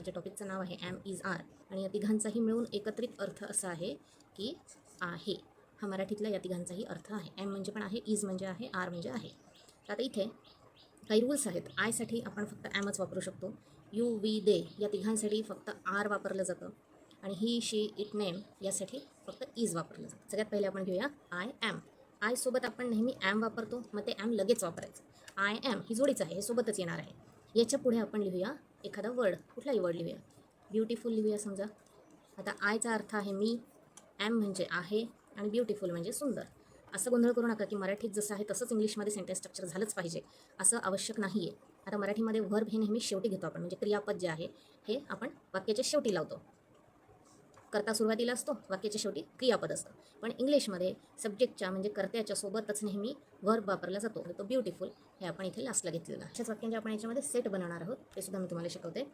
ज्या टॉपिकचं नाव आहे am is R, आणि या तिघांचाही मिळून एकत्रित अर्थ असा आहे की आहे. हा मराठीतला या तिघांचाही अर्थ आहे. एम म्हणजे पण आहे, इज म्हणजे आहे, आर म्हणजे आहे. तर आता इथे काही रूल्स आहेत. आयसाठी आपण फक्त ॲमच वापरू शकतो. यू, वी, दे या तिघांसाठी फक्त आर वापरलं जातं, आणि ही, शी, इट, नेम यासाठी फक्त इज वापरलं जातं. सगळ्यात पहिले आपण घेऊया आय ॲम. आयसोबत आपण नेहमी ॲम वापरतो, मग ते ॲम लगेच वापरायचं. आय ॲम ही जोडीच आहे, हे सोबतच येणार आहे. याच्या पुढे आपण लिहूया एखादा वर्ड, कुठलाही वर्ड लिहूया. ब्युटिफुल लिहूया समजा. आता आयचा अर्थ आहे मी, ॲम म्हणजे आहे, आणि ब्युटिफुल म्हणजे सुंदर. असं गोंधळ करू नका की मराठीत जसं आहे तसंच इंग्लिशमध्ये सेंटेन्स स्ट्रक्चर झालंच पाहिजे, असं आवश्यक नाही आहे. आता मराठीमध्ये व्हर्ब हे नेहमी शेवटी घेतो आपण, म्हणजे क्रियापद जे आहे हे आपण वाक्याच्या शेवटी लावतो. कर्ता सुरुवातीला असतो, वाक्याच्या शेवटी क्रियापद असतं. पण इंग्लिशमध्ये सब्जेक्टच्या म्हणजे कर्त्याच्या सोबतच नेहमी व्हर्ब वापरला जातो. तो ब्युटिफुल हे आपण इथे लास्टला घेतलेलं आहे. अशाच वाक्यांचे आपण याच्यामध्ये सेट बनवणार आहोत, ते सुद्धा मी तुम्हाला शिकवते.